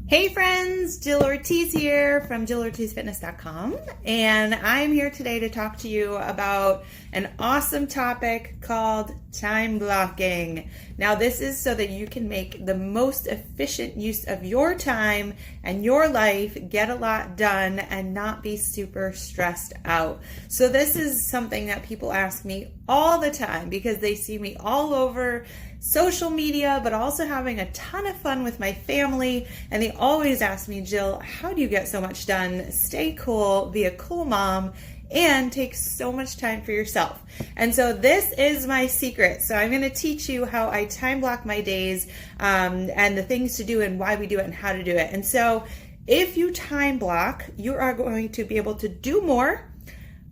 Hey friends, Jill Ortiz here from JillOrtizFitness.com, and I'm here today to talk to you about an awesome topic called time blocking. Now this is so that you can make the most efficient use of your time and your life, get a lot done, and not be super stressed out. So this is something that people ask me all the time because they see me all over social media, but also having a ton of fun with my family. And they always ask me, Jill, how do you get so much done, stay cool, be a cool mom, and take so much time for yourself? And so this is my secret. So I'm going to teach you how I time block my days, and the things to do and why we do it and how to do it. And so if you time block, you are going to be able to do more,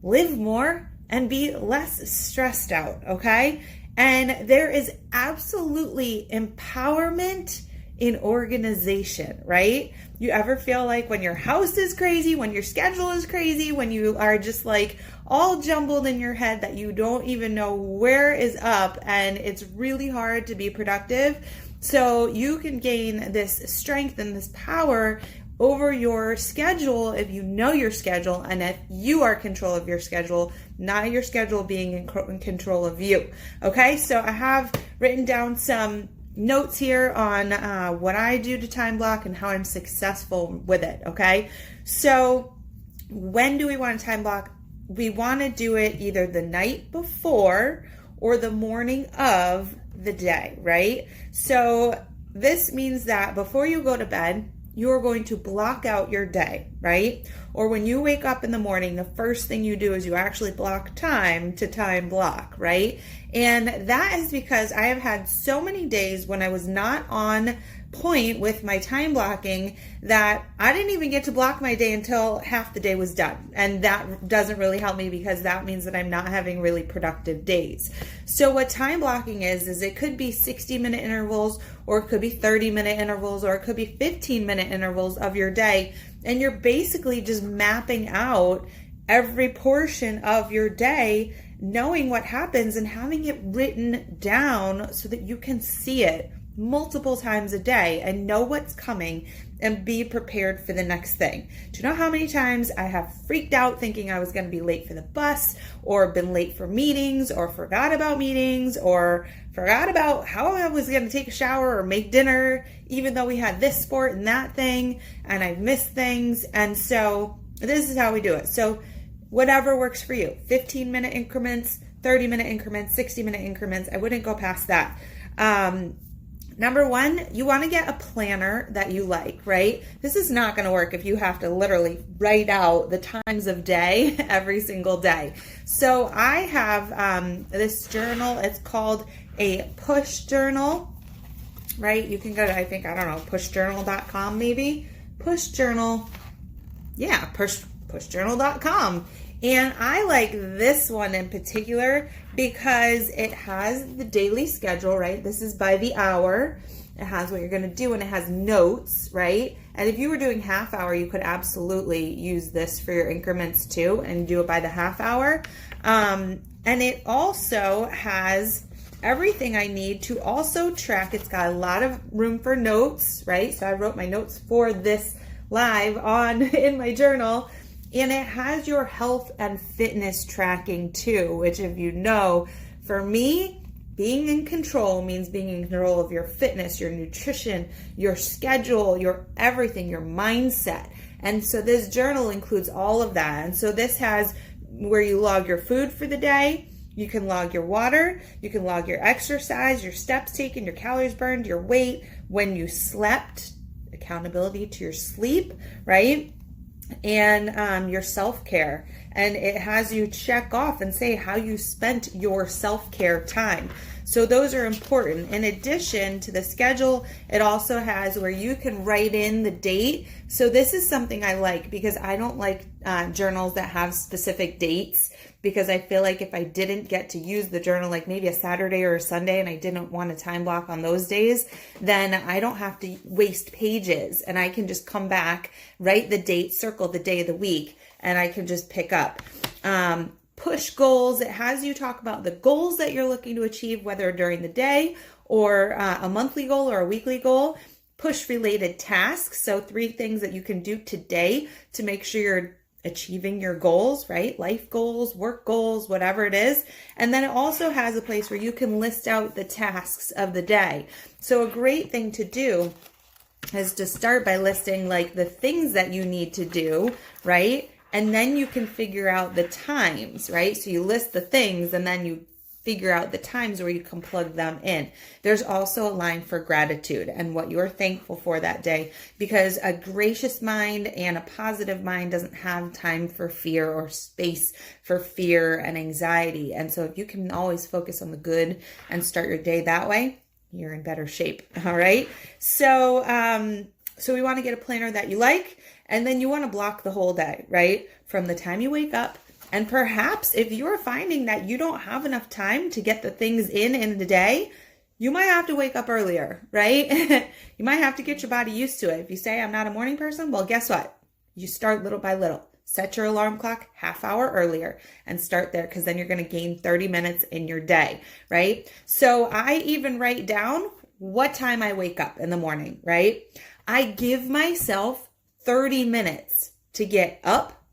live more, and be less stressed out, okay? And there is absolutely empowerment in organization, right? You ever feel like when your house is crazy, when your schedule is crazy, when you are just like all jumbled in your head that you don't even know where is up and it's really hard to be productive? So you can gain this strength and this power over your schedule if you know your schedule and if you are in control of your schedule, not your schedule being in control of you. Okay, so I have written down some notes here on what I do to time block and how I'm successful with it. Okay, so when do we want to time block? We want to do it either the night before or the morning of the day, right? So this means that before you go to bed, you're going to block out your day, right? Or when you wake up in the morning, the first thing you do is you actually block time to time block, right? And that is because I have had so many days when I was not on point with my time blocking that I didn't even get to block my day until half the day was done. And that doesn't really help me because that means that I'm not having really productive days. So what time blocking is it could be 60-minute intervals, or it could be 30-minute intervals, or it could be 15-minute intervals of your day. And you're basically just mapping out every portion of your day, knowing what happens and having it written down so that you can see it multiple times a day and know what's coming and be prepared for the next thing. Do you know how many times I have freaked out thinking I was going to be late for the bus, or been late for meetings, or forgot about meetings, or forgot about how I was going to take a shower or make dinner, even though we had this sport and that thing, and I've missed things. And so this is how we do it. So whatever works for you, 15-minute increments, 30-minute increments, 60-minute increments. I wouldn't go past that. Number one, you want to get a planner that you like, right? This is not going to work if you have to literally write out the times of day every single day. So I have this journal. It's called a push journal, right? You can go to, pushjournal.com maybe. Pushjournal.com. And I like this one in particular because it has the daily schedule, right? This is by the hour. It has what you're going to do, and it has notes, right? And if you were doing half hour, you could absolutely use this for your increments too and do it by the half hour. And it also has everything I need to also track. It's got a lot of room for notes, right? So I wrote my notes for this live in my journal. And it has your health and fitness tracking too, which, if you know, for me, being in control means being in control of your fitness, your nutrition, your schedule, your everything, your mindset. And so this journal includes all of that. And so this has where you log your food for the day. You can log your water, you can log your exercise, your steps taken, your calories burned, your weight, when you slept, accountability to your sleep, right? And your self-care. And it has you check off and say how you spent your self-care time. So those are important. In addition to the schedule, it also has where you can write in the date. So this is something I like because I don't like journals that have specific dates, because I feel like if I didn't get to use the journal, like maybe a Saturday or a Sunday, and I didn't want to time block on those days, then I don't have to waste pages, and I can just come back, write the date, circle the day of the week, and I can just pick up. Push goals. It has you talk about the goals that you're looking to achieve, whether during the day or a monthly goal or a weekly goal. push related tasks. So 3 things that you can do today to make sure you're achieving your goals, right? Life goals, work goals, whatever it is. And then it also has a place where you can list out the tasks of the day. So a great thing to do is to start by listing like the things that you need to do, right? And then you can figure out the times, right? So you list the things and then you figure out the times where you can plug them in. There's also a line for gratitude and what you're thankful for that day, because a gracious mind and a positive mind doesn't have time for fear or space for fear and anxiety. And so if you can always focus on the good and start your day that way, you're in better shape. All right. So we want to get a planner that you like, and then you want to block the whole day, right? From the time you wake up. And perhaps if you're finding that you don't have enough time to get the things in the day, you might have to wake up earlier, right? You might have to get your body used to it. If you say, I'm not a morning person, well, guess what? You start little by little. Set your alarm clock half hour earlier and start there, because then you're going to gain 30 minutes in your day, right? So I even write down what time I wake up in the morning, right? I give myself 30 minutes to get up,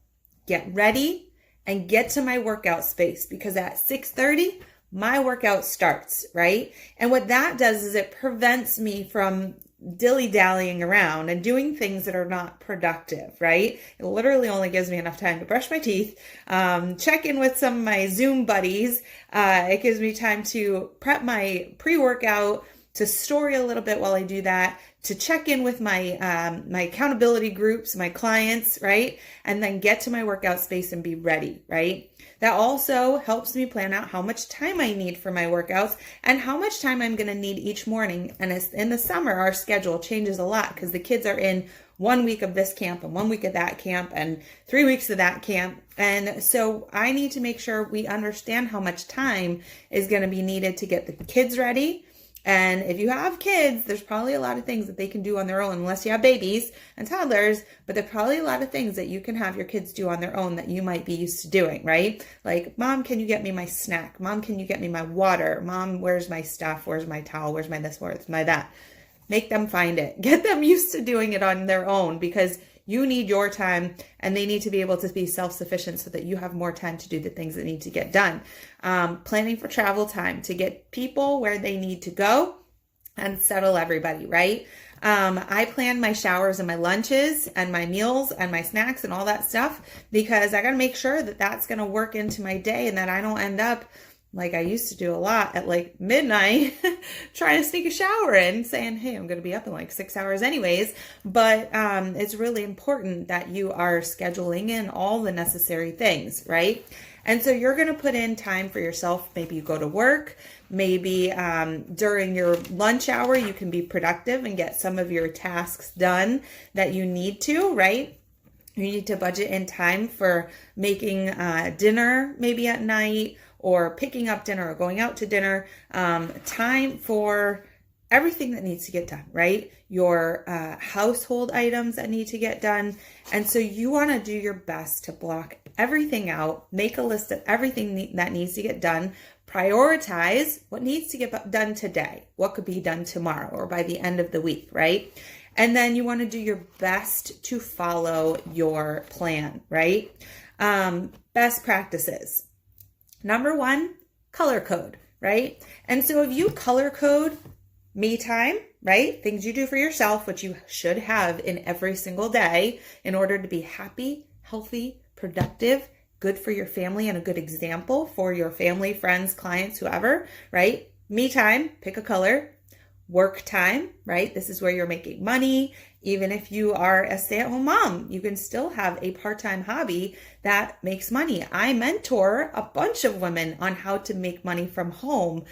get ready, and get to my workout space, because at 6:30, my workout starts, right? And what that does is it prevents me from dilly-dallying around and doing things that are not productive, right? It literally only gives me enough time to brush my teeth, check in with some of my Zoom buddies. It gives me time to prep my pre-workout, to story a little bit while I do that, to check in with my my accountability groups, my clients, right? And then get to my workout space and be ready, right? That also helps me plan out how much time I need for my workouts and how much time I'm going to need each morning. And in the summer, our schedule changes a lot because the kids are in 1 week of this camp and 1 week of that camp and 3 weeks of that camp. And so I need to make sure we understand how much time is going to be needed to get the kids ready. And if you have kids, there's probably a lot of things that they can do on their own, unless you have babies and toddlers, but there's probably a lot of things that you can have your kids do on their own that you might be used to doing, right? Like, Mom, can you get me my snack? Mom, can you get me my water? Mom, where's my stuff? Where's my towel? Where's my this? Where's my that? Make them find it. Get them used to doing it on their own, because you need your time and they need to be able to be self-sufficient so that you have more time to do the things that need to get done. Planning for travel time to get people where they need to go and settle everybody, right? I plan my showers and my lunches and my meals and my snacks and all that stuff, because I got to make sure that that's going to work into my day and that I don't end up like I used to do a lot at like midnight, trying to sneak a shower in, saying, hey, I'm going to be up in like 6 hours anyways. But it's really important that you are scheduling in all the necessary things, right? And so you're going to put in time for yourself. Maybe you go to work. Maybe during your lunch hour, you can be productive and get some of your tasks done that you need to, right? You need to budget in time for making dinner maybe at night, or picking up dinner or going out to dinner, time for everything that needs to get done, right? Your household items that need to get done. And so you want to do your best to block everything out, make a list of everything that needs to get done, prioritize what needs to get done today, what could be done tomorrow or by the end of the week, right? And then you want to do your best to follow your plan, right? Best practices. Number 1, color code, right? And so if you color code me time, right? Things you do for yourself, which you should have in every single day in order to be happy, healthy, productive, good for your family, and a good example for your family, friends, clients, whoever, right? Me time, pick a color. Work time, right? This is where you're making money. Even if you are a stay-at-home mom, you can still have a part-time hobby that makes money. I mentor a bunch of women on how to make money from home,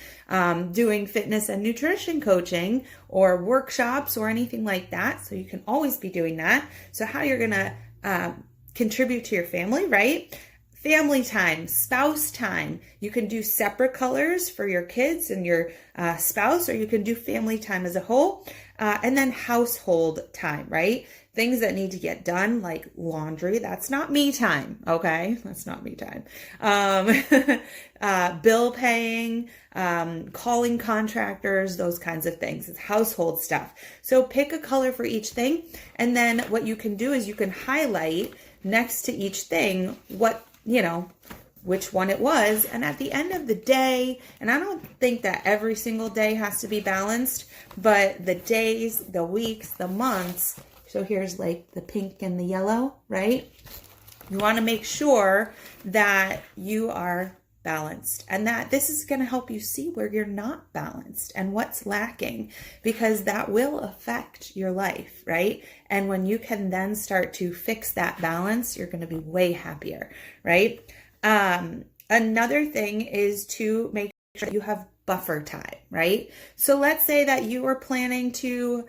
doing fitness and nutrition coaching or workshops or anything like that. So you can always be doing that. So how you're going to contribute to your family, right? Family time, spouse time. You can do separate colors for your kids and your spouse, or you can do family time as a whole. And then household time, right? Things that need to get done, like laundry, that's not me time, okay? That's not me time. Bill paying, calling contractors, those kinds of things. It's household stuff. So pick a color for each thing. And then what you can do is you can highlight next to each thing what, which one it was. And at the end of the day, and I don't think that every single day has to be balanced, but the days, the weeks, the months, so here's like the pink and the yellow, right? You want to make sure that you are balanced, and that this is going to help you see where you're not balanced and what's lacking, because that will affect your life, right? And when you can then start to fix that balance, you're going to be way happier, right? Another thing is to make sure you have buffer time, right? So let's say that you were planning to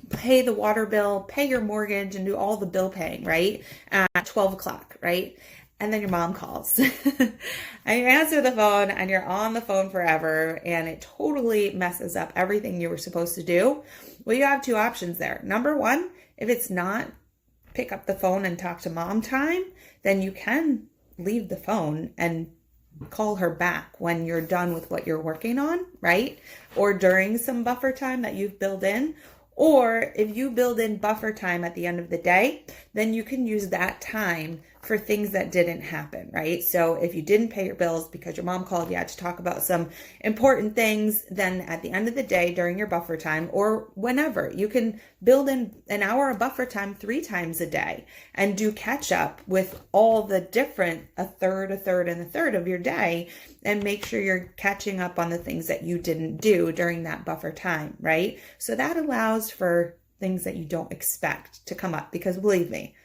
pay the water bill, pay your mortgage, and do all the bill paying, right? At 12 o'clock, right? And then your mom calls and you answer the phone and you're on the phone forever and it totally messes up everything you were supposed to do. Well, you have two options there. Number one, if it's not pick up the phone and talk to mom time, then you can leave the phone and call her back when you're done with what you're working on, right? Or during some buffer time that you've built in. Or if you build in buffer time at the end of the day, then you can use that time for things that didn't happen, right? So if you didn't pay your bills because your mom called you to talk about some important things, then at the end of the day during your buffer time or whenever, you can build in an hour of buffer time 3 times a day and do catch up with all the different a third, and a third of your day, and make sure you're catching up on the things that you didn't do during that buffer time, right? So that allows for things that you don't expect to come up, because believe me,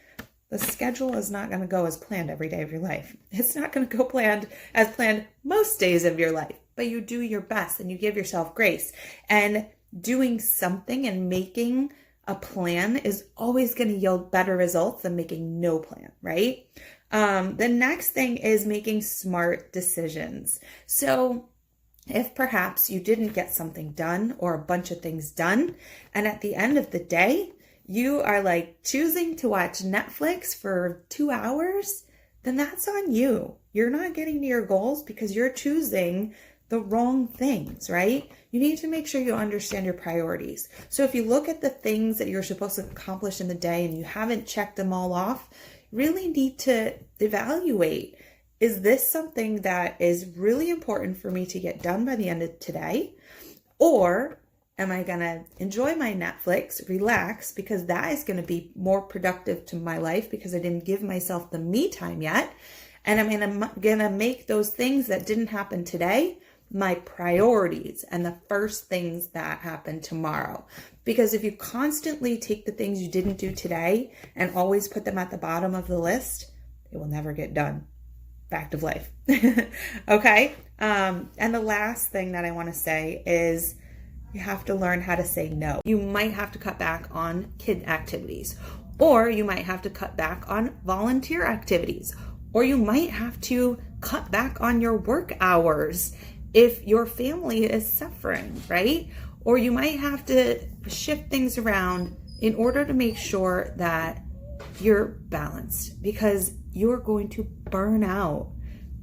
the schedule is not going to go as planned every day of your life. It's not going to go as planned most days of your life, but you do your best and you give yourself grace. And doing something and making a plan is always going to yield better results than making no plan, right? The next thing is making smart decisions. So if perhaps you didn't get something done or a bunch of things done, and at the end of the day, you are like choosing to watch Netflix for 2 hours, then that's on you. You're not getting to your goals because you're choosing the wrong things, right? You need to make sure you understand your priorities. So if you look at the things that you're supposed to accomplish in the day and you haven't checked them all off, you really need to evaluate, is this something that is really important for me to get done by the end of today? Or am I going to enjoy my Netflix, relax, because that is going to be more productive to my life because I didn't give myself the me time yet. And I'm going to make those things that didn't happen today my priorities and the first things that happen tomorrow. Because if you constantly take the things you didn't do today and always put them at the bottom of the list, it will never get done. Fact of life. Okay. And the last thing that I want to say is, you have to learn how to say no. You might have to cut back on kid activities, or you might have to cut back on volunteer activities, or you might have to cut back on your work hours if your family is suffering, right? Or you might have to shift things around in order to make sure that you're balanced, because you're going to burn out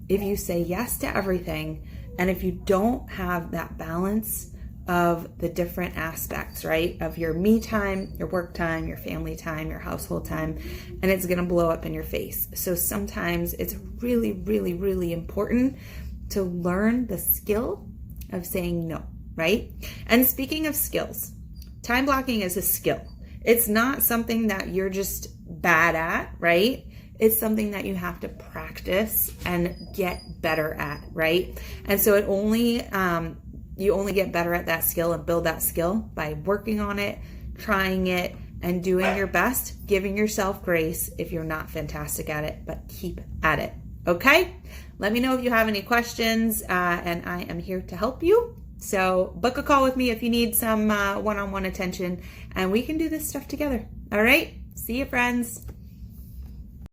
if you say yes to everything and if you don't have that balance of the different aspects, right? Of your me time, your work time, your family time, your household time, and it's going to blow up in your face. So sometimes it's really, really, really important to learn the skill of saying no, right? And speaking of skills, time blocking is a skill. It's not something that you're just bad at, right? It's something that you have to practice and get better at, right? And so you only get better at that skill and build that skill by working on it, trying it, and doing your best, giving yourself grace if you're not fantastic at it, but keep at it. Okay? Let me know if you have any questions, and I am here to help you. So book a call with me if you need some one-on-one attention, and we can do this stuff together. All right? See you, friends.